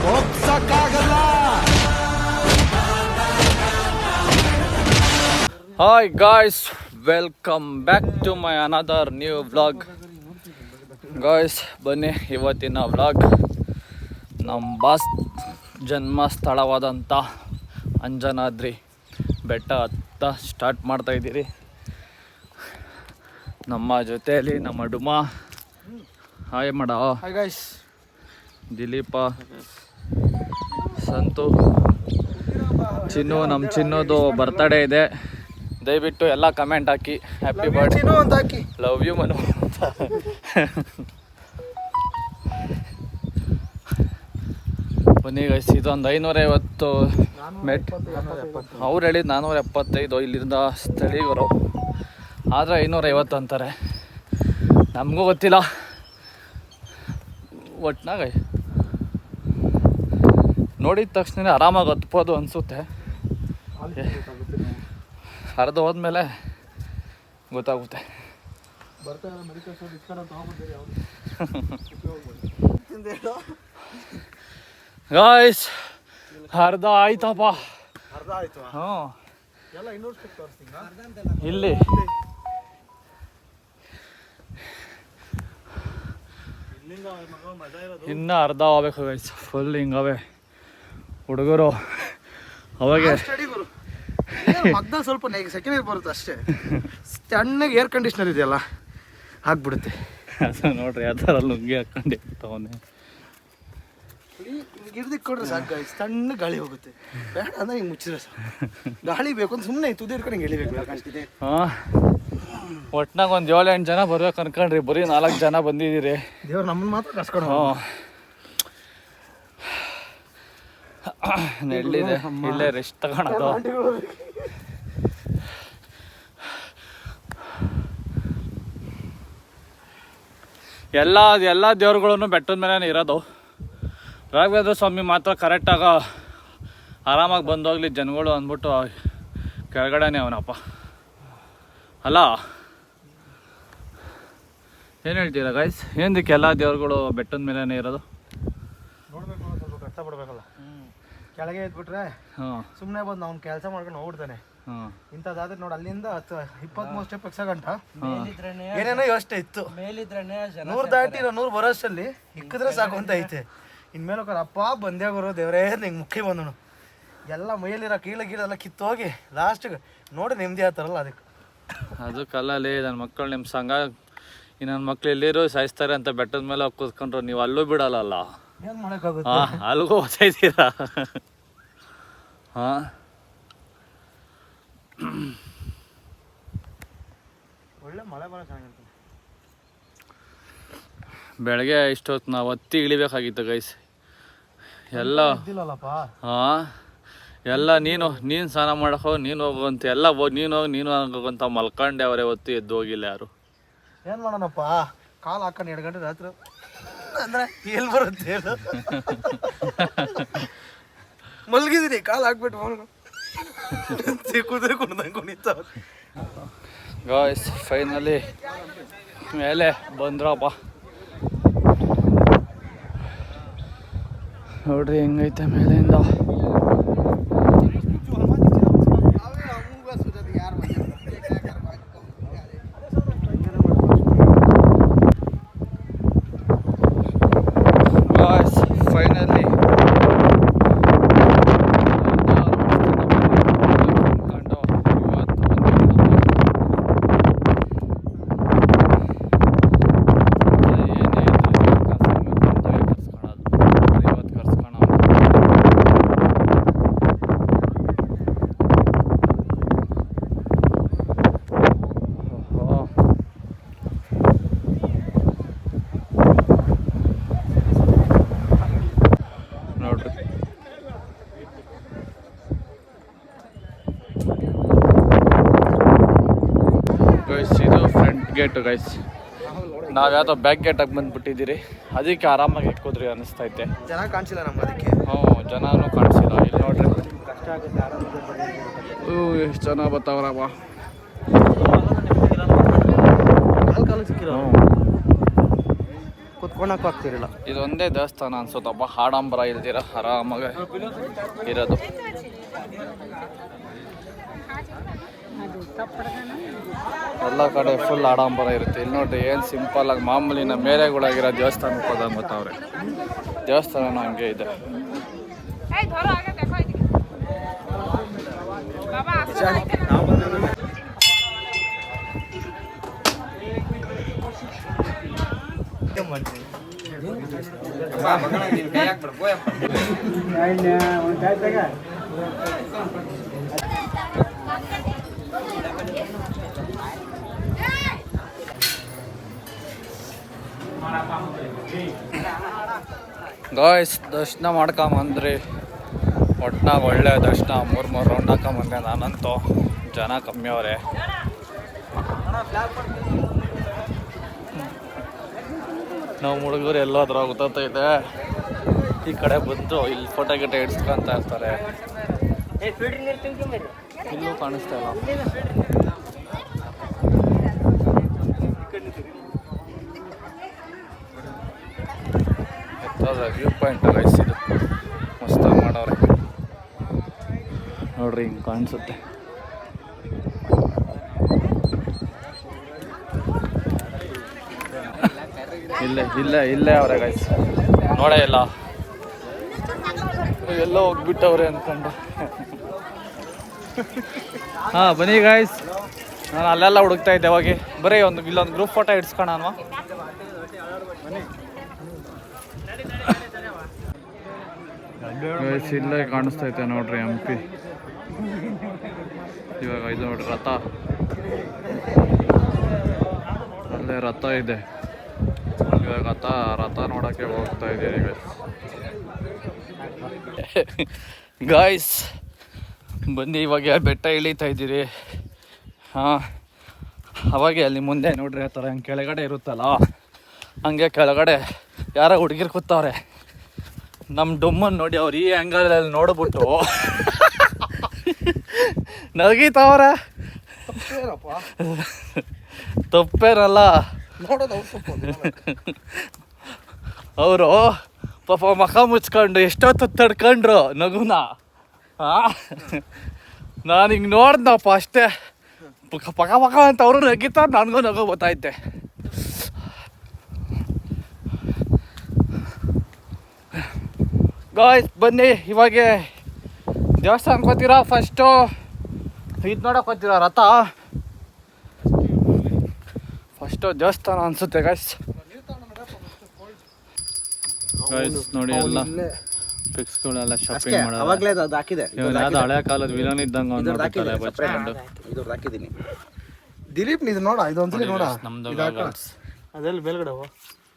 ಹೋಗ್ಸಕ್ಕಾಗಲ್ಲ. Hi guys, welcome back to my another new vlog. Guys ಬನ್ನಿ, ಇವತ್ತಿನ vlog ನಮ್ಮ boss ಜನ್ಮ ಸ್ಥಳವಾದಂಥ ಅಂಜನಾದ್ರಿ ಬೆಟ್ಟ ಹತ್ತ ಸ್ಟಾರ್ಟ್ ಮಾಡ್ತಾಯಿದ್ದೀರಿ. ನಮ್ಮ ಜೊತೆಯಲ್ಲಿ ನಮ್ಮ ಡುಮಾ, ಹಾಯ್ ಮಾಡ, ಹಾಯ್ ಗಾಯ್ಸ್, ದಿಲೀಪ, ಸಂತು, ಚಿನ್ನು. ನಮ್ಮ ಚಿನ್ನೋದು ಬರ್ತಡೇ ಇದೆ. ದಯವಿಟ್ಟು ಎಲ್ಲ ಕಮೆಂಟ್ ಹಾಕಿ ಹ್ಯಾಪಿ ಬರ್ಡೇ ಅಂತ ಹಾಕಿ, ಲವ್ ಯು ಮನು ಅಂತ. ಬನ್ನಿ ಗೈಸ್, ಇದೊಂದು 550 ಮೆಟ್. ಅವ್ರು ಹೇಳಿದ್ದು 475 ಇಲ್ಲಿಂದ ಸ್ಥಳೀಯರು, ಆದರೆ 550 ಅಂತಾರೆ. ನಮಗೂ ಗೊತ್ತಿಲ್ಲ. ಒಟ್ನಾಗ ನೋಡಿದ ತಕ್ಷಣ ಆರಾಮಾಗಿ ಹತ್ಬೋದು ಅನಿಸುತ್ತೆ. ಅರ್ಧ ಹೋದ್ಮೇಲೆ ಗೊತ್ತಾಗುತ್ತೆ. ಗಾಯ್ಸ್, ಅರ್ಧ ಆಯ್ತಪ್ಪ. ಹಾಂ, ಇಲ್ಲಿ ಇನ್ನೂ ಅರ್ಧ ಆಗ್ಬೇಕು ಗೈಸ್. ಫುಲ್ ಹಿಂಗವೆ ಹುಡುಗರು. ಅವಾಗೆ ಮಗ್ದ ಸ್ವಲ್ಪ ಸೆಕೆಂಡ್ ಇಯರ್ ಬರುತ್ತೆ ಅಷ್ಟೇ. ತಣ್ಣಗೆ ಏರ್ ಕಂಡೀಷ್ನರ್ ಇದೆಯಲ್ಲ, ಹಾಕ್ಬಿಡುತ್ತೆ. ಅದು ನೋಡ್ರಿ, ಆ ಥರ ಲುಂಗಿ ಹಾಕೊಂಡಿರ್ತಾವನೆ. ಗಿರ್ದಿಕ್ ಕೊಡ್ರೆ ಸಾಕು ಗಾಯ್ಸ್, ತಣ್ಣ ಗಾಳಿ ಹೋಗುತ್ತೆ. ಬೇಡ ಅಂದ್ರೆ ಹಿಂಗೆ ಮುಚ್ಚಿದ್ರೆ ಸಾಕು. ಗಾಳಿ ಬೇಕು ಅಂತ ಸುಮ್ಮನೆ ತುದಿ ಹಿಡ್ಕೊಂಡು ಹಿಂಗೆ ಎಳಿಬೇಕು ಅಷ್ಟಿದೆ. ಹಾಂ, ಒಟ್ನಾಗ ಒಂದು 7-8 ಜನ ಬರ್ಬೇಕು ಅನ್ಕೊಂಡ್ರಿ, ಬರೀ 4 ಜನ ಬಂದಿದ್ದೀರಿ. ದೇವ್ರು ನಮ್ಮನ್ನು ಮಾತ್ರ ಕರ್ಸ್ಕೊಂಡು. ನೆಳ್ಳಿದೆ, ಇಲ್ಲೇ ರೆಸ್ಟ್ ತಗೊಳೋದು. ಎಲ್ಲ ದೇವ್ರುಗಳನ್ನು ಬೆಟ್ಟದ ಮೇಲೆ ಇರೋದು. ರಾಘವೇಂದ್ರ ಸ್ವಾಮಿ ಮಾತ್ರ ಕರೆಕ್ಟಾಗ ಆರಾಮಾಗಿ ಬಂದೋಗ್ಲಿ ಜನಗಳು ಅಂದ್ಬಿಟ್ಟು ಕೆಳಗಡೆನೇ ಅವನಪ್ಪ ಅಲ್ಲ. ಏನು ಹೇಳ್ತೀರಾ ಗೈಸ್? ಏನಕ್ಕೆ ಎಲ್ಲ ದೇವ್ರುಗಳು ಬೆಟ್ಟದ ಮೇಲೇ ಇರೋದು? ನೋಡ್ಬೇಕು, ಸ್ವಲ್ಪ ಕಷ್ಟ ಪಡ್ಬೇಕಲ್ಲ. ಕೆಳಗೆ ಎದ್ಬಿಟ್ರೆ ಸುಮ್ಮನೆ ಬಂದು ಅವ್ನು ಕೆಲಸ ಮಾಡ್ಕೊಂಡು ಹೋಗ್ಬಿಡ್ತಾನೆ. ಇಂಥದ್ದಾದ್ರೆ ನೋಡಿ, ಅಲ್ಲಿಂದ 23 ಸ್ಟೆಪ್ ಎಕ್ಸ ಗಂಟ ಏನೇನೋ ಯೋಚನೆ ಇತ್ತು. 100 ದಾಟಿ 100 ಬರೋಷ್ಟಲ್ಲಿ ಇಕ್ಕಿದ್ರೆ ಸಾಕು ಅಂತ ಐತೆ. ಇನ್ಮೇಲೆ ಅಪ್ಪ ಬಂದೇ ಬರೋ ದೇವರೇ ನಿಂಗೆ ಮುಖ್ಯ ಬಂದನು. ಎಲ್ಲ ಮೈಯಲ್ಲಿರೋ ಕೀಳೆಲ್ಲ ಕಿತ್ತೋಗಿ ಲಾಸ್ಟಿಗೆ ನೋಡಿ ನೆಮ್ಮದಿ ಆಗ್ತಾರಲ್ಲ ಅದಕ್ಕೆ. ಅದು ಕಲ್ಲಲ್ಲಿ ನನ್ನ ಮಕ್ಕಳು ನಿಮ್ಮ ಸಂಘ ನನ್ನ ಮಕ್ಳು ಎಲ್ಲಿರೋ ಸಾಯಿಸ್ತಾರೆ ಅಂತ ಬೆಟ್ಟದ ಮೇಲೆ ಹೋಗಿ ಕೂತ್ಕೊಂಡ್ರು. ನೀವು ಅಲ್ಲೂ ಬಿಡಲ್ಲ. ಏನು ಮಾಡೋಕ್ಕಾಗುತ್ತೆ? ಅಲ್ಲಿಗೂ ಓದ್ತಾಯಿದ್ದೀರಾ? ಹಾಂ, ಒಳ್ಳೆ ಮಳೆ ಬರೋ ಚೆನ್ನಾಗಿರ್ತದೆ. ಬೆಳಗ್ಗೆ ಇಷ್ಟೊತ್ತು ನಾವು ಹತ್ತಿ ಇಳಿಬೇಕಾಗಿತ್ತು ಗೈಸ್. ಎಲ್ಲ ಹಾಂ, ಎಲ್ಲ ನೀನು ಸ್ನಾನ ಮಾಡಕ್ಕೆ ಹೋಗಿ ನೀನು ಹೋಗುವಂತೆ, ಎಲ್ಲ ನೀನು ಹೋಗುವಂತ ಮಲ್ಕೊಂಡೆ ಅವರೇ. ಹೊತ್ತು ಎದ್ದು ಹೋಗಿಲ್ಲ ಯಾರು. ಏನು ಮಾಡೋಣಪ್ಪ, ಕಾಲು ಹಾಕೊಂಡು 2 ಗಂಟೆ ರಾತ್ರಿ ಅಂದರೆ ಎಲ್ಲಿ ಬರುತ್ತೆ ಹೇಳು. ಮಲಗಿದ್ದೀನಿ, ಕಾಲು ಹಾಕ್ಬಿಟ್ಟು ಕುದುರೆ ಕುಣಿತ. ಗಾಯ್ಸ್, ಫೈನಲಿ ಮೇಲೆ ಬಂದ್ರಪ್ಪ. ನೋಡ್ರಿ ಹೆಂಗೈತೆ ಮೇಲಿಂದ. Guys, finally gate guys. ನಾವು ಯಾವುದೋ ಬ್ಯಾಕ್ ಗೇಟಾಗಿ ಬಂದುಬಿಟ್ಟಿದ್ದೀರಿ, ಅದಕ್ಕೆ ಆರಾಮಾಗಿ ಎಕ್ಕೋದ್ರಿ ಅನ್ನಿಸ್ತೈತೆ. ಜನ ಕಾಣಿಸಿಲ್ಲ ನಮ್ಗೆ ಅದಕ್ಕೆ. ಜನನೂ ಕಾಣಿಸಿಲ್ಲ. ಇಲ್ಲಿ ನೋಡ್ರಿ, ಎಷ್ಟು ಜನ ಬರ್ತಾವ್ರಪ್ಪ. ಕುತ್ಕೊಳಕ್ಕೂ ಆಗ್ತಿರಲಿಲ್ಲ. ಇದೊಂದೇ ದೇವಸ್ಥಾನ ಅನ್ಸುತ್ತಪ್ಪ ಆಡಂಬರ ಇಲ್ದಿರ ಆರಾಮಾಗ ಇರೋದು. ಎಲ್ಲ ಕಡೆ ಫುಲ್ ಆಡಂಬರ ಇರುತ್ತೆ. ಇಲ್ಲಿ ನೋಡ್ರಿ ಏನು ಸಿಂಪಲ್ ಆಗಿ ಮಾಮೂಲಿ ನಮ್ಮ ಮೇಲೆಗಳಾಗಿರೋ ದೇವಸ್ಥಾನಕ್ಕೆ ಹೋದಂಗೆ ಗೊತ್ತವ್ರೆ. ದೇವಸ್ಥಾನ ಹಂಗೆ ಇದೆ. ಗಾಯ್ಸ್ ದರ್ಶನ ಮಾಡ್ಕೊಂಬಂದ್ರಿ. ಒಟ್ನಾಗ ಒಳ್ಳೆ ದರ್ಶನ. 3 ರೌಂಡ್ ಹಾಕೊಂಬಂದೆ ನಾನಂತೂ. ಜನ ಕಮ್ಮಿ ಅವರೇ. ನಾವು ಹುಡುಗರು ಎಲ್ಲಾದ್ರೂ ಗೊತ್ತೈತೆ ಈ ಕಡೆ ಬಂದು ಇಲ್ಲಿ ಫೋಟೋ ಗಿಟ ಇಡ್ಸ್ಕೊಂತ ಇರ್ತಾರೆ. ಇಲ್ಲೂ ಕಾಣಿಸ್ತಾ ಇಲ್ಲ. ವ್ಯೂ ಪಾಯಿಂಟ್ ಗೈಸ್ ಇದು. ಮಸ್ತಾಗಿ ಮಾಡವ್ರೆ ನೋಡ್ರಿ, ಹಿಂಗೆ ಕಾಣಿಸುತ್ತೆ. ಇಲ್ಲೇ ಅವ್ರೆ ಗೈಸ್. ನೋಡೇ ಇಲ್ಲ, ಎಲ್ಲೋ ಹೋಗ್ಬಿಟ್ಟವ್ರೆ ಅಂದ್ಕೊಂಡು. ಹಾಂ ಬನ್ನಿ ಗೈಸ್, ನಾನು ಅಲ್ಲೆಲ್ಲ ಹುಡುಕ್ತಾ ಇದ್ದೆ. ಹೋಗಿ ಬರೀ ಇಲ್ಲೊಂದು ಗ್ರೂಪ್ ಫೋಟೋ ಇಡ್ಸ್ಕೋಣ ಅಲ್ವಾ. ಗೈಸ್ ಇಲ್ಲೇ ಕಾಣಿಸ್ತೈತೆ ನೋಡ್ರಿ ಹಂಪಿ. ಇವಾಗ ಇದು ನೋಡ್ರಿ ರಥ, ಅಲ್ಲೇ ರಥ ಇದೆ. ಇವಾಗ ರಥ ನೋಡೋಕ್ಕೆ ಹೋಗ್ತಾ ಇದ್ದೀರಿ ಗಾಯ್ಸ್. ಬಂದು ಇವಾಗ ಬೆಟ್ಟ ಇಳಿತಾ ಇದ್ದೀರಿ. ಹಾಂ, ಅವಾಗೆ ಅಲ್ಲಿ ಮುಂದೆ ನೋಡ್ರಿ ಆ ಥರ ಹಂಗೆ ಕೆಳಗಡೆ ಇರುತ್ತಲ್ಲ, ಹಂಗೆ ಕೆಳಗಡೆ ಯಾರೋ ಹುಡುಗಿರು ಕೂತವ್ರೆ. ನಮ್ಮ ಡೊಮ್ಮನ್ನು ನೋಡಿ ಅವ್ರು ಈ ಆ್ಯಂಗಲಲ್ಲಿ ನೋಡ್ಬಿಟ್ಟು ನಗೀತಾವ್ರೆ. ತಪ್ಪೇನಲ್ಲ ಅವರು ಪಾಪ ಮಖ ಮುಚ್ಕೊಂಡು ಎಷ್ಟೊತ್ತು ತಡ್ಕೊಂಡ್ರು ನಗುನ. ನಾನು ಹಿಂಗೆ ನೋಡ್ದಪ್ಪ ಅಷ್ಟೇ. ಪಕ ಪಕ ಅಂತ ಅವರು ನಗಿತಾರೆ, ನನಗೂ ನಗು ಗೊತ್ತೈತೆ. ಗಾಯ್ಸ್ ಬನ್ನಿ, ಇವಾಗ ದೇವಸ್ಥಾನಕ್ಕೆ ಹೋಗ್ತೀರಾ ಫಸ್ಟು ಇದು ನೋಡೋಕೆ ಹೋಗ್ತೀರಾ ರಥ. ಫಸ್ಟು ದೇವಸ್ಥಾನ ಅನಿಸುತ್ತೆ ಗಾಯ್ಸ್. ನೋಡಿ ಎಲ್ಲ ಫಿಕ್ಸ್ಗಳೆಲ್ಲ ಶಾಪಿಂಗ್ ಮಾಡೋದು. ಯಾವ್ದು ಹಳೆ ಕಾಲದ ವಿಲನ್ ಇದ್ದಂಗೆ ಹಾಕಿದ್ದೀನಿ. ದಿಲೀಪ್ ಇದು ನೋಡ, ಇದೊಂದ್ಸಲಿ ನೋಡ. ನಮ್ದು ಅದೆಲ್ಲ ಮೇಲ್ಗಡೆ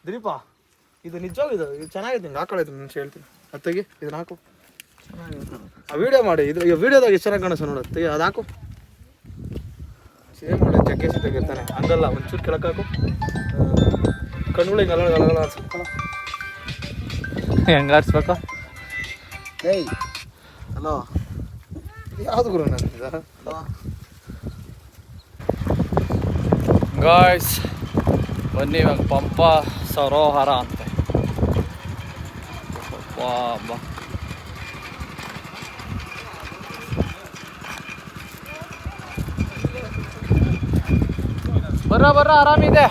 ದಿಲೀಪ, ಇದು ನಿಜವಾಗ ಇದು ಚೆನ್ನಾಗಿದೆ. ಹಾಕೊಳ್ಳೋದು ನಾನು ಹೇಳ್ತೀನಿ. ಅತ್ತಗೆ ಇದನ್ನ ಹಾಕು, ಆ ವಿಡಿಯೋ ಮಾಡಿ. ಇದು ವಿಡಿಯೋದಾಗ ಎಷ್ಟು ಚೆನ್ನಾಗಿ ಕಾಣಿಸ್ತು ನೋಡು. ಅತ್ತಗೆ ಅದು ಹಾಕು. ಸೇಮ್ ಮಾಡಿ ಜಗ್ಗೆ ಸಿಕ್ಕಿರ್ತಾನೆ ಹಂಗಲ್ಲ. ಒಂಚೂರು ಕೆಳಕ್ಕೆ ಹಾಕು. ಕಣ್ಣುಗಳಿಗೆ ಅಲ್ಲ ಅನ್ಸ್ಬೇಕಲ್ಲ. ಹೆಂಗೆ ಆಡ್ಸ್ಬೇಕು? ಏಯ್ ಹಲೋ, ಯಾವ್ದು ಗುರು ನಾನು ಗಾಯ್ಸ್ ಬನ್ನಿ, ಇವಾಗ ಪಂಪ ಸರೋವರ ಅಂತೆ. ಬಾ ಬರ್ರ ಆರಾಮಿದೆ.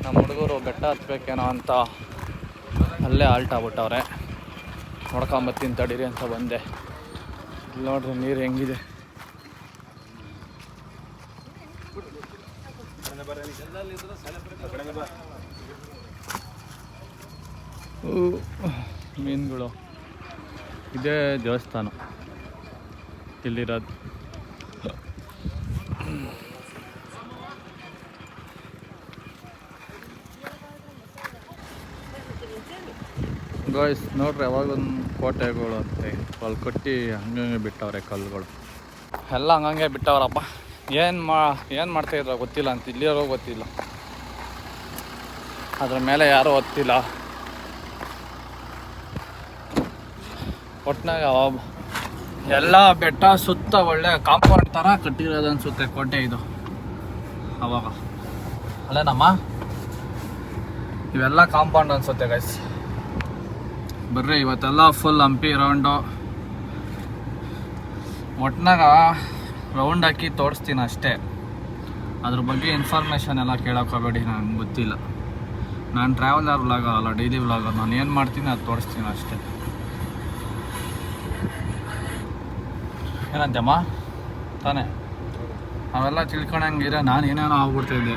ನಮ್ಮ ಹುಡುಗರು ಬೆಟ್ಟ ಹತ್ಬೇಕೇನೋ ಅಂತ ಅಲ್ಲೇ ಆಲ್ಟ್ ಆಗ್ಬಿಟ್ಟವ್ರೆ. ನೋಡ್ಕೊಂಬತ್ತೀನಿ ತಡೀರಿ ಅಂತ ಬಂದೆ. ಇಲ್ಲಿ ನೋಡ್ರಿ ನೀರು ಹೆಂಗಿದೆ. ಮೀನುಗಳು. ಇದೇ ದೇವಸ್ಥಾನ ಇಲ್ಲಿರೋದು. ಗಾಯ್ಸ್ ನೋಡ್ರಿ, ಯಾವಾಗೊಂದು ಕೋಟೆಗಳು ಅಂತೆ ಅಲ್ಲಿ ಕಟ್ಟಿ ಹಂಗಂಗೆ ಬಿಟ್ಟವ್ರೆ ಕಲ್ಲುಗಳು ಎಲ್ಲ. ಹಂಗಂಗೆ ಬಿಟ್ಟವ್ರಪ್ಪ. ಏನು ಮಾಡ್ತಾಯಿದ್ರು ಗೊತ್ತಿಲ್ಲ ಅಂತ ಇಲ್ಲಿರೋ ಗೊತ್ತಿಲ್ಲ. ಅದ್ರ ಮೇಲೆ ಯಾರೂ ಗೊತ್ತಿಲ್ಲ. ಒಟ್ಟಿನಾಗ ಎಲ್ಲ ಬೆಟ್ಟ ಸುತ್ತ ಒಳ್ಳೆ ಕಾಂಪೌಂಡ್ ಥರ ಕಟ್ಟಿರೋದು ಅನಿಸುತ್ತೆ ಕೋಟೆ ಇದು. ಅವಾಗ ಅಲ್ಲೇನಮ್ಮ ಇವೆಲ್ಲ ಕಾಂಪೌಂಡ್ ಅನ್ಸುತ್ತೆ ಗೈಸ್. ಬರ್ರಿ ಇವತ್ತೆಲ್ಲ ಫುಲ್ ಹಂಪಿ ರೌಂಡು ಒಟ್ನಾಗ ರೌಂಡ್ ಹಾಕಿ ತೋರಿಸ್ತೀನಿ ಅಷ್ಟೇ. ಅದ್ರ ಬಗ್ಗೆ ಇನ್ಫಾರ್ಮೇಷನ್ ಎಲ್ಲ ಕೇಳೋಕೆ ಹೋಗಬೇಡಿ, ನನಗೆ ಗೊತ್ತಿಲ್ಲ. ನಾನು ಟ್ರಾವೆಲರ್ ವ್ಲಾಗರ್ ಅಲ್ಲ, ಡೈಲಿ ವ್ಲಾಗರ್. ನಾನು ಏನು ಮಾಡ್ತೀನಿ ಅದು ತೋರಿಸ್ತೀನಿ ಅಷ್ಟೇ. ಏನಂತಮ್ಮ ತಾನೇ ಅವೆಲ್ಲ ತಿಳ್ಕೊಳಂಗಿರ ನಾನು ಏನೇನೋ ಆಗ್ಬಿಡ್ತಿದ್ದೆ.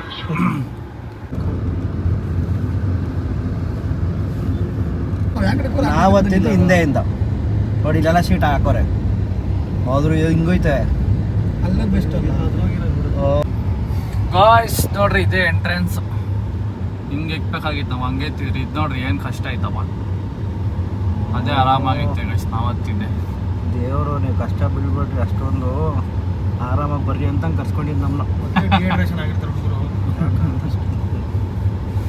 ನಾವತ್ತಿದ್ದು ಹಿಂದೆಯಿಂದ ನೋಡಿ ಇಲ್ಲೆಲ್ಲ ಶೀಟ್ ಹಾಕೋರೆ ಆದ್ರೂ ಹಿಂಗೋಯ್ತೆ ಅಲ್ಲೇ ಬೆಸ್ಟ್ ಅಲ್ಲ. ಗಾಯ್ಸ್ ನೋಡ್ರಿ ಇದೇ ಎಂಟ್ರೆನ್ಸ್. ಹಿಂಗೆ ಇಕ್ಬೇಕಾಗಿತ್ತವ, ಹಂಗೆ ತಿರ್ರಿ. ಇದು ನೋಡ್ರಿ ಏನು ಕಷ್ಟ ಆಯ್ತವ. ಅದೇ ಆರಾಮಾಗೈತೆ ಗೈಸ್. ನಾವತ್ತಿದ್ದೆ ದೇವರು ನೀವು ಕಷ್ಟ ಬೀಳ್ಬಿಟ್ರಿ, ಅಷ್ಟೊಂದು ಆರಾಮಾಗಿ ಬರ್ರಿ ಅಂತ ಕರ್ಸ್ಕೊಂಡಿದ್ದು ನಮ್ಮನ್ನ. ಡಿಹೈಡ್ರೇಷನ್ ಆಗಿರ್ತಾರೆ ಹುಡುಗರು.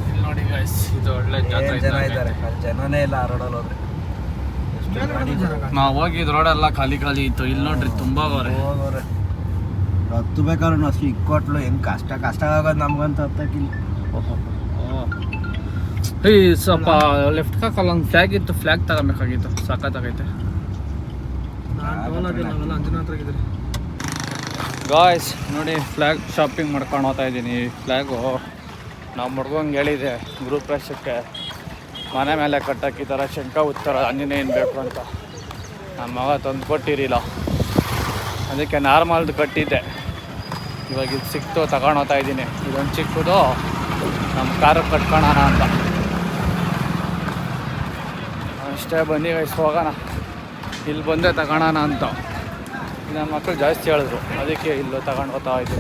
ಇಲ್ಲಿ ನೋಡಿ ಗೈಸ್, ಇದು ಒಳ್ಳೆ ಜಾತ್ರೆ ಜನ ಇದ್ದಾರೆ, ಜನನೇ ಇಲ್ಲ ಆ ರೋಡಲ್ಲಿ ಹೋದ್ರೆ. ನಾವು ಹೋಗಿದ್ ರೋಡೆಲ್ಲ ಖಾಲಿ ಖಾಲಿ ಇತ್ತು. ಇಲ್ಲಿ ನೋಡ್ರಿ ತುಂಬಾ ಹೋಗೋರೆ. ಹತ್ತು ಬೇಕಾದ್ರೂ ಅಷ್ಟು ಇಕ್ಕೊಟ್ಲು ಹೆಂಗ್ ಕಷ್ಟ ಆಗೋದು ನಮ್ಗಂತ ಹತ್ತಕ್ಕಿಲ್ಲ. ಈ ಸ್ವಲ್ಪ ಲೆಫ್ಟ್ ಕಾಕಲ್ಲ ಒಂದು ಫ್ಲಾಗ್ ಇತ್ತು, ಫ್ಲಾಗ್ ತಗೋಬೇಕಾಗಿತ್ತು. ಸಖತ್ತಾಗೈತೆ ಗಾಯ್ಸ್. ನೋಡಿ ಫ್ಲಾಗ್ ಶಾಪಿಂಗ್ ಮಾಡ್ಕೊಂಡು ಹೋಗ್ತಾ ಇದ್ದೀನಿ. ಫ್ಲಾಗು ನಾವು ಮುಡ್ಕೊಂಗೆ ಹೇಳಿದೆ ಗ್ರೂಪ್ ರೇಷಕ್ಕೆ ಮನೆ ಮೇಲೆ ಕಟ್ಟಕ್ಕೆ ಈ ಥರ ಶಂಕ ಉತ್ತರ ಆಂಜನೇಯನ್ ಬೇಕು ಅಂತ. ನನ್ನ ಮಗ ತಂದು ಕೊಟ್ಟಿರಲಿಲ್ಲ, ಅದಕ್ಕೆ ನಾರ್ಮಲ್ದು ಕಟ್ಟಿದ್ದೆ. ಇವಾಗ ಇದು ಸಿಕ್ತು, ತಗೊಂಡು ಹೋಗ್ತಾ ಇದ್ದೀನಿ. ಇದೊಂದು ಚಿಕ್ಕದು ನಮ್ಮ ಕಾರಿಗೆ ಕಟ್ಕೊಳ್ಳೋಣ ಅಂತ ಅಷ್ಟೇ. ಬನ್ನಿ ಗೈಸ್ ಹೋಗೋಣ. ಇಲ್ಲಿ ಬಂದೆ ತಗೊಳ್ಳೋಣ ಅಂತ. ನಮ್ಮ ಮಕ್ಕಳು ಜಾಸ್ತಿ ಹೇಳಿದ್ರು, ಅದಕ್ಕೆ ಇಲ್ಲೂ ತಗೊಂಡು ಹೋಗ್ತಾ ಇದ್ದೆ.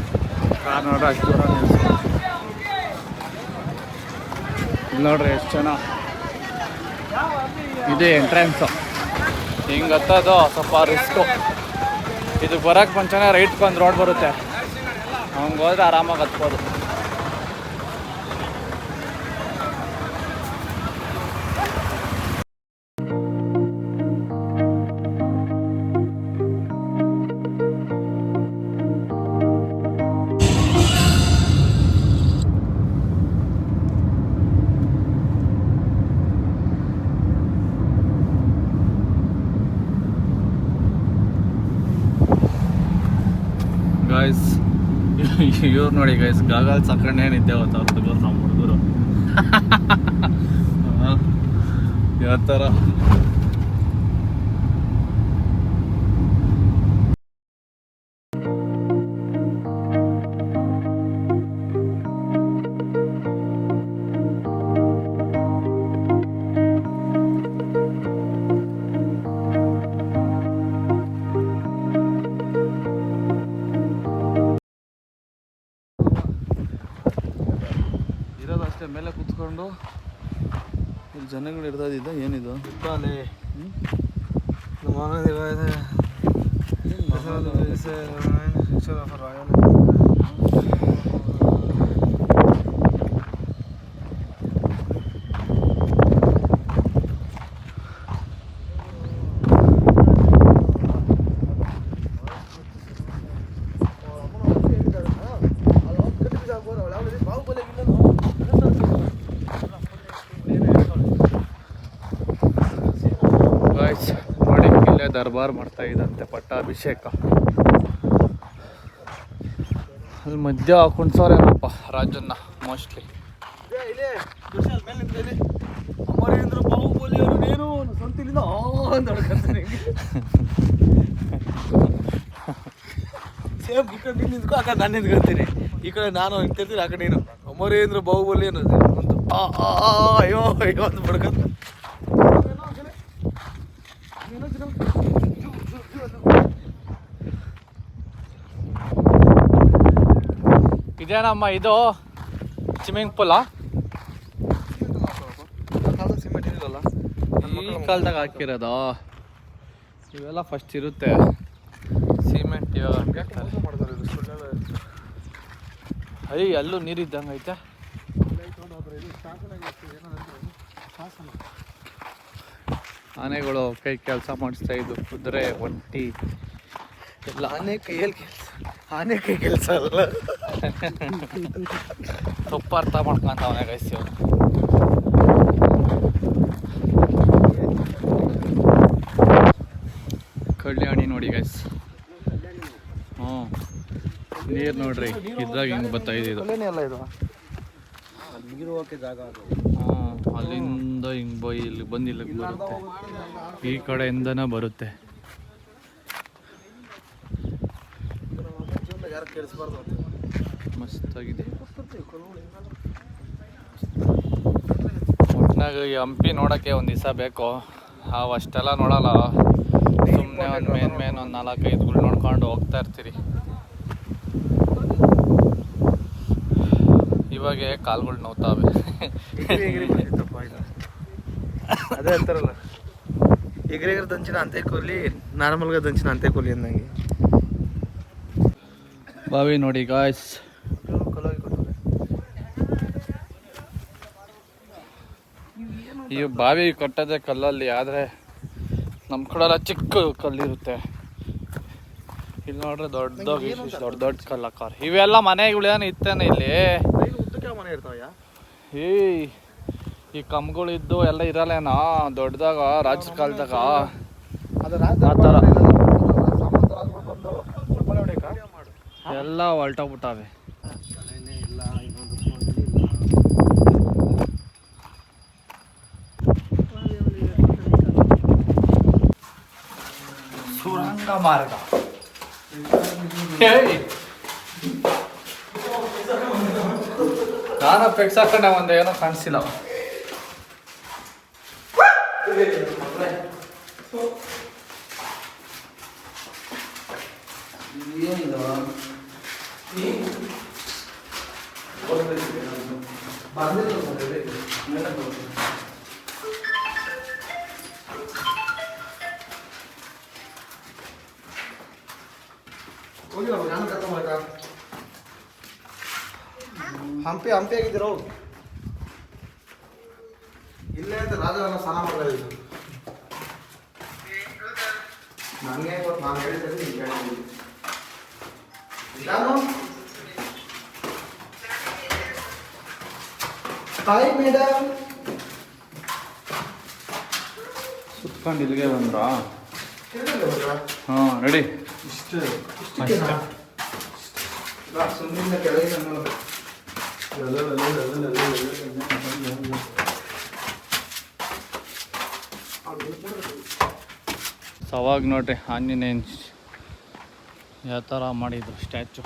ಕಾರ್ ನೋಡ್ರಿ ಅಷ್ಟು ದೂರ ನಿಲ್ಸಿ. ಇಲ್ಲಿ ನೋಡ್ರಿ ಎಷ್ಟು ಜನ. ಇದೇ ಎಂಟ್ರೆನ್ಸು. ಹಿಂಗೆ ಹತ್ತೋದು ಸ್ವಲ್ಪ ರಿಸ್ಕು. ಇದು ಬರೋಕ್ಕೆ ಮುಂಚೆನೇ ರೈಟ್ಗೊಂದು ರೋಡ್ ಬರುತ್ತೆ, ಹಂಗೆ ಹೋದ್ರೆ ಆರಾಮಾಗಿ ಹತ್ಬೋದು. ಗೈಸ್ ಇವ್ರು ನೋಡಿ ಗೈಸ್, ಗಾಗಲ್ಸ್ ಹಾಕೊಂಡು ಏನಿದ್ದೆ ಗೊತ್ತಾ ಹುಡುಗರು, ನಮ್ಮ ಹುಡುಗರು ಯಾವ ಥರ. ಇರೋದಷ್ಟೇ ಮೇಲೆ ಕೂತ್ಕೊಂಡು ಇಲ್ಲಿ ಜನಗಳು ಇರ್ದಾದಿದ್ದ. ಏನಿದು ಅಲ್ಲಿ ನೋಡಿ ಇಲ್ಲೇ ದರ್ಬಾರ್ ಮಾಡ್ತಾ ಇದ್ದಂತೆ, ಪಟ್ಟಾಭಿಷೇಕ. ಅಲ್ಲಿ ಮಧ್ಯ ಕುಣ್ಸೋರೇನಪ್ಪ ರಾಜನ್ನ ಮೋಸ್ಟ್ಲಿ. ಅಮರೇಂದ್ರ ಬಾಹುಬಲಿ ಏನು ಸ್ವಂತಿಲಿಂದ ಸೇಮ್ ಈ ಕಡೆ ನಿಂತ್ಕೊ, ಆ ಕಡೆ ನಾನು ನಿಂತ್ಕೊಳ್ತೀನಿ. ಈ ಕಡೆ ನಾನು ನಿಂತಿರ್ತೀನಿ, ಆ ಕಡೆ ನೀನು. ಅಮರೇಂದ್ರ ಬಾಹುಬಲಿ ಅನ್ನೋದು ಒಂದು ಅಯ್ಯೋ ಅಯ್ಯೋ ಅಂತ ಬಡ್ಕಂತ. ಇದೇನಮ್ಮ ಇದು ಸ್ವಿಮ್ಮಿಂಗ್ ಪೂಲಾ? ಸಿಮೆಂಟ್ ಇರಲ್ಲ ಈ ಕಾಲದಾಗ ಹಾಕಿರೋದು ಇವೆಲ್ಲ ಫಸ್ಟ್ ಇರುತ್ತೆ ಸಿಮೆಂಟ್. ಇವಾಗ ಅಯ್ಯ ಅಲ್ಲೂ ನೀರಿದ್ದಂಗೆ ಐತೆ. ಆನೆಗಳು ಕೈ ಕೆಲಸ ಮಾಡಿಸ್ತಾ ಇದ್ದು, ಕುದುರೆ ಒಂಟಿ ಎಲ್ಲ. ಆನೆ ಕೈಯಲ್ಲಿ ಕೆಲಸ, ಆನೆ ಕೈ ಕೆಲಸ ಅಲ್ಲ. ತಪ್ಪು ಅರ್ಥ ಮಾಡ್ಕೊಂತವನೇ ಗೈಸ್ ಇವ್ರು. ನೋಡಿ ಗೈಸ್. ಹ್ಞೂ ನೀರು ನೋಡ್ರಿ ಇದ್ರಾಗ ಹಿಂಗೆ ಬರ್ತಾಯಿದೆ ಇದು. ಅಲ್ಲ ಇದು ನೀರು ಹೋಗಕ್ಕೆ ಜಾಗ ಅದು. ಹಾಂ ಅಲ್ಲಿಂದ ಹಿಂಗೆ ಇಲ್ಲಿ ಬಂದು ಇಲ್ಲಿಗೆ ಬರುತ್ತೆ, ಈ ಕಡೆಯಿಂದನೇ ಬರುತ್ತೆ. ಯಾರು ಕೇಳಿಸ್ಬಾರ್ದು ಮಸ್ತಾಗಿದೆ. ಒಟ್ನಾಗ ಈ ಹಂಪಿ ನೋಡೋಕ್ಕೆ ಒಂದು ದಿವಸ ಬೇಕು. ನಾವು ಅಷ್ಟೆಲ್ಲ ನೋಡಲ್ಲ, ಸುಮ್ಮನೆ ಒಂದು ಮೇನ್ ಒಂದು 4-5ಗಳು ನೋಡ್ಕೊಂಡು ಹೋಗ್ತಾ ಇರ್ತೀರಿ. ಇವಾಗ ಕಾಲ್ಗಳು ನೋವ್ತಾವೆ. ಅದೇ ಅಂತಾರಲ್ಲ, ಎಗ್ರೆಗರ್ ದಂಚಿನ ಅಂತೆ ಕೊಲ್ಲಿ, ನಾರ್ಮಲ್గా ದಂಚಿನ ಅಂತೆ ಕೊಲ್ಲಿ ಅಂದಂಗೆ. ಬಾವಿ ನೋಡಿ ಗಾಯ್ಸ್. ಈ ಬಾವಿ ಕಟ್ಟೋದೇ ಕಲ್ಲಲ್ಲಿ, ಆದರೆ ನಮ್ಮ ಕಡೆಲ್ಲ ಚಿಕ್ಕ ಕಲ್ಲಿರುತ್ತೆ. ಇಲ್ಲಿ ನೋಡ್ರೆ ದೊಡ್ಡ ದೊಡ್ಡ ಕಲ್ಲ ಕಾರ್. ಇವೆಲ್ಲ ಮನೆಗಳೇನು ಇತ್ತೇನೆ ಇಲ್ಲಿ. ಮನೆ ಇರ್ತಾವ ಈ ಕಂಬಗಳಿದ್ದು ಎಲ್ಲ ಇರಲ್ಲೇನೋ ದೊಡ್ಡದಾಗ ರಾಜರ ಕಾಲದಾಗ ಎಲ್ಲ ಹೊಲ್ಟೋಗ್ಬಿಟ್ಟಾವೆ. ಸುರಂಗ ಮಾರ್ಗ. ನಾನು ಫಿಕ್ಸ್ ಹಾಕೊಂಡೆ, ಒಂದು ಏನೋ ಕಾಣಿಸಿಲ್ಲ. ಹಂಪಿ ಆಗಿದ್ದೀರೋ ಇಲ್ಲೇ ಅಂತ ರಾಜನ ಸ್ನಾನ ಮಾಡೋದು. ನನಗೆ ಗೊತ್ತು, ನಾನು ಹೇಳಿದ್ರೆ ನೀವು ಕೇಳಿದ್ದೀನಿ. ನಾನು ಹಾಯ್ ಮೇಡಮ್. ಸುತ್ಕೊಂಡು ಇಲ್ಲಿಗೆ ಬಂದ್ರಾ? ಹಾಂ ರೆಡಿ. ಇಷ್ಟು ಸುಮ್ಮನೆ ಕೆಳಗೆ ಅವಾಗ ನೋಡ್ರಿ ಆಂಜನೇಯನ್ ಯಾವ ಥರ ಮಾಡಿದ್ರು ಸ್ಟ್ಯಾಚು.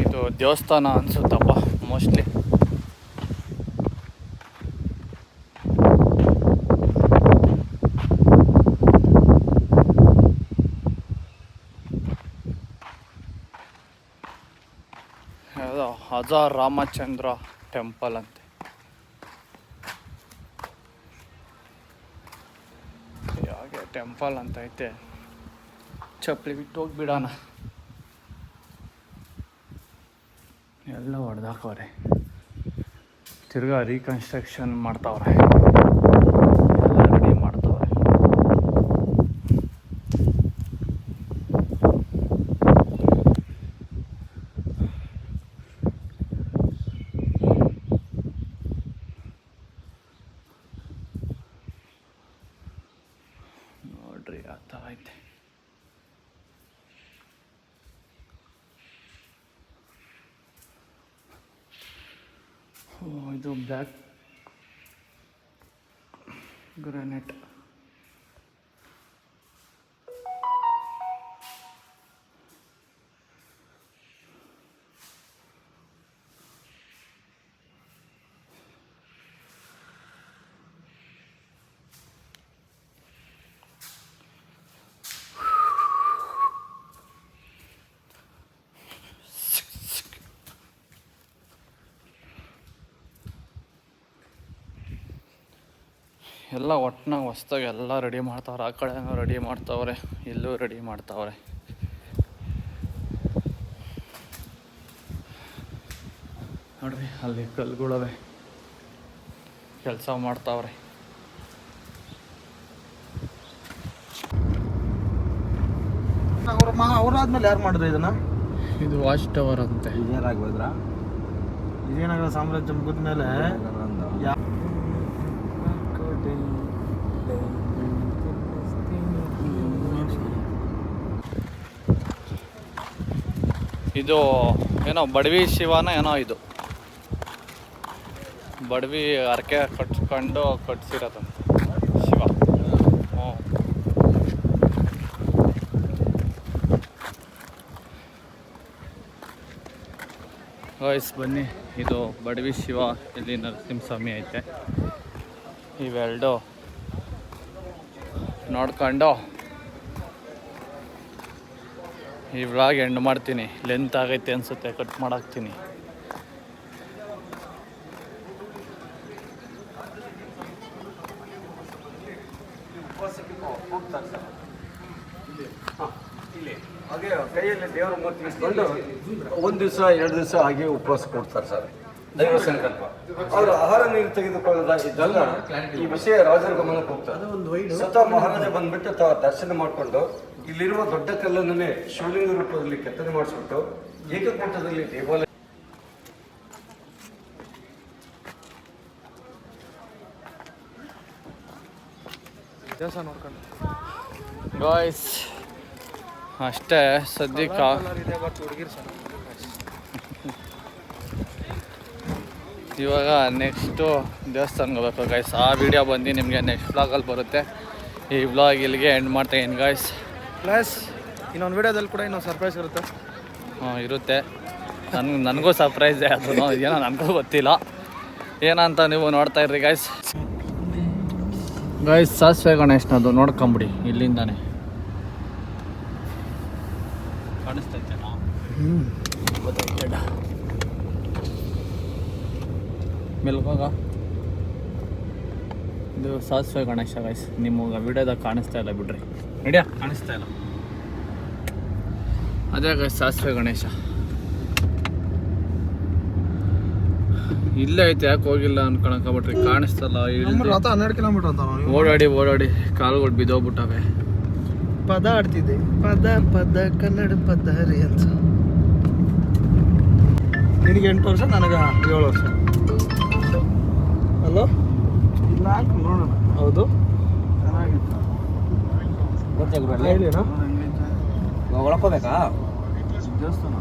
ಇದು ದೇವಸ್ಥಾನ ಅನ್ಸುತ್ತಪ್ಪ ಮೋಸ್ಟ್ಲಿ. ಯಾವುದೋ ಹಜಾರ್ ರಾಮಚಂದ್ರ ಟೆಂಪಲ್ ಅಂತೆ. ಹಾಗೆ ಟೆಂಪಲ್ ಅಂತ ಐತೆ. ಚಪ್ಪಲಿ ಬಿಟ್ಟು ಹೋಗ್ಬಿಡೋಣ. ಎಲ್ಲ ಹೊಡೆದಾಕವ್ರೆ, ತಿರ್ಗಾ ರೀಕನ್ಸ್ಟ್ರಕ್ಷನ್ ಮಾಡ್ತಾವ್ರೆ, ಎಲ್ಲ ರೆಡಿ ಮಾಡ್ತಾವ್ರೆ. ನೋಡ್ರಿ ಆ ಥರ ಐತೆ. ಇದು ಬ್ಲ್ಯಾಕ್ ಗ್ರಾನೈಟ್. ಎಲ್ಲ ಒಟ್ಟಿನಾಗ ಹೊಸ್ದಾಗಿ ಎಲ್ಲ ರೆಡಿ ಮಾಡ್ತಾವ್ರೆ. ಆ ಕಡೆನೂ ರೆಡಿ ಮಾಡ್ತಾವ್ರೆ, ಇಲ್ಲೂ ರೆಡಿ ಮಾಡ್ತಾವ್ರೆ. ನೋಡ್ರಿ ಅಲ್ಲಿ ಕಲ್ಲುಗಳವೆ, ಕೆಲಸ ಮಾಡ್ತಾವ್ರೆ. ಅವ್ರಾದ್ಮೇಲೆ ಯಾರು ಮಾಡಿದ್ರು ಇದನ್ನ? ಇದು ವಾಚ್ ಟವರ್ ಅಂತೆ. ವಿಜಯರಾಘವೇಂದ್ರ ವಿಜಯನಗರ ಸಾಮ್ರಾಜ್ಯ ಮುಗಿದ ಮೇಲೆ ಇದು ಏನೋ ಬಡವಿ ಶಿವನ ಏನೋ ಇದು ಬಡವಿ ಹರಕೆ ಕಟ್ಕೊಂಡು ಕಟ್ಸಿರೋದಂತ ಶಿವ. ಹ್ಞೂ ಗಾಯ್ಸ್ ಬನ್ನಿ, ಇದು ಬಡವಿ ಶಿವ, ಇಲ್ಲಿ ನರಸಿಂಹಸ್ವಾಮಿ ಐತೆ. ಇವೆರಡು ನೋಡ್ಕೊಂಡು ಈ ವ್ಲಾಗ್ ಎಂಡ್ ಮಾಡ್ತೀನಿ. ಲೆಂತ್ ಆಗೈತೆ ಅನಿಸುತ್ತೆ, ಕಟ್ ಮಾಡಾಕ್ತೀನಿ. ಹಾಗೆ ಕೈಯಲ್ಲಿ ದೇವರ ಮೂರ್ತಿ ಇಟ್ಕೊಂಡು 1 ದಿವಸ 2 ದಿವಸ ಹಾಗೆ ಉಪವಾಸ ಕೊಡ್ತಾರೆ ಸರ್. ದೈವ ಸಂಕಲ್ಪ. ಅವರು ಆಹಾರ ನೀರು ತೆಗೆದುಕೊಳ್ಳದ ಇದೆಲ್ಲ ಈ ವಿಷಯ ರಾಜರ ಗಮನಕ್ಕೆ ಹೋಗ್ತಾರೆ. ಸ್ವತಃ ಮಹಾರಾಜ ಬಂದ್ಬಿಟ್ಟು ದರ್ಶನ ಮಾಡಿಕೊಂಡು ಇಲ್ಲಿರುವ ದೊಡ್ಡ ಕಲ್ಲನ್ನೇ ಶಿವಲಿಂಗ ರೂಪದಲ್ಲಿ ಕೆತ್ತನೆ ಮಾಡಿಸ್ಬಿಟ್ಟು ಏಕಕೂಟದಲ್ಲಿ ದೇವಾಲಯ ದೇವಸ್ಥಾನ ನೋಡ್ಕೊಂಡು ಗಾಯ್ಸ್ ಅಷ್ಟೇ ಸದ್ಯಕ್ಕೆ. ಹುಡುಗಿರ್ ಸರ್ ಇವಾಗ ನೆಕ್ಸ್ಟು ದೇವಸ್ಥಾನಕ್ಕೆ ಹೋಗ್ಬೇಕು ಗಾಯ್ಸ್. ಆ ವಿಡಿಯೋ ಬಂದು ನಿಮಗೆ ನೆಕ್ಸ್ಟ್ ವ್ಲಾಗಲ್ಲಿ ಬರುತ್ತೆ. ಈ ವ್ಲಾಗ್ ಇಲ್ಲಿಗೆ ಎಂಡ್ ಮಾಡ್ತಾಯಿದ್ದೀನಿ ಗಾಯ್ಸ್. ಪ್ಲಸ್ ಇನ್ನೊಂದು ವಿಡಿಯೋದಲ್ಲಿ ಕೂಡ ಇನ್ನೊಂದು ಸರ್ಪ್ರೈಸ್ ಇರುತ್ತೆ. ಇರುತ್ತೆ. ನನಗೂ ಸರ್ಪ್ರೈಸೇ ಅದು, ಏನೋ ನನಗೂ ಗೊತ್ತಿಲ್ಲ ಏನಂತ ನೀವು ನೋಡ್ತಾ ಇರ್ರಿ ಗಾಯ್ಸ್. ಗಾಯ್ಸ್ ಸಾಸಿವೆ ಗಣೇಶನದು ನೋಡ್ಕೊಂಬಿಡಿ ಇಲ್ಲಿಂದಾನೆ ಕಾಣಿಸ್ತೈತೆ. ಮೆಲ್ಕೋಗ ಇದು ಸಾಸಿವೆ ಗಣೇಶ ಗಾಯ್ಸ್. ನಿಮಗೆ ವಿಡಿಯೋದಾಗ ಕಾಣಿಸ್ತಾ ಇಲ್ಲ ಬಿಡ್ರಿ, ವಿಡಿಯೋ ಕಾಣಿಸ್ತಾ ಇಲ್ಲ. ಅದೇ ಗಾಯ್ಸ್ ಸಾಸಿವೆ ಗಣೇಶ ಇಲ್ಲೇ ಐತೆ. ಯಾಕೆ ಹೋಗಿಲ್ಲ ಅನ್ಕೊಳಕ್ಬಿಟ್ರಿ, ಕಾಣಿಸ್ತಲ್ಲ. 12 ಕಿಲೋಮೀಟರ್ ಅಂತ ಓಡಾಡಿ ಕಾಲುಗಳು ಬಿದ್ದೋಗ್ಬಿಟ್ಟವೆ. ಪದ ಆಡ್ತಿದ್ದೆ, ಪದ ಕನ್ನಡ ಪದ ರೀ ಅಂತ. ನಿನಗೆ 8 ವರ್ಷ, ನನಗೆ 7 ವರ್ಷ. ಅಲ್ಲೋ ಇಲ್ಲ ನೋಡೋಣ. ಹೌದು ಗೊತ್ತಾಗ್ಬಿಡಲ್ಲ. ಹೇಳಿನಾ ಒಳಕೋಬೇಕಾ ದೇವಸ್ಥಾನ.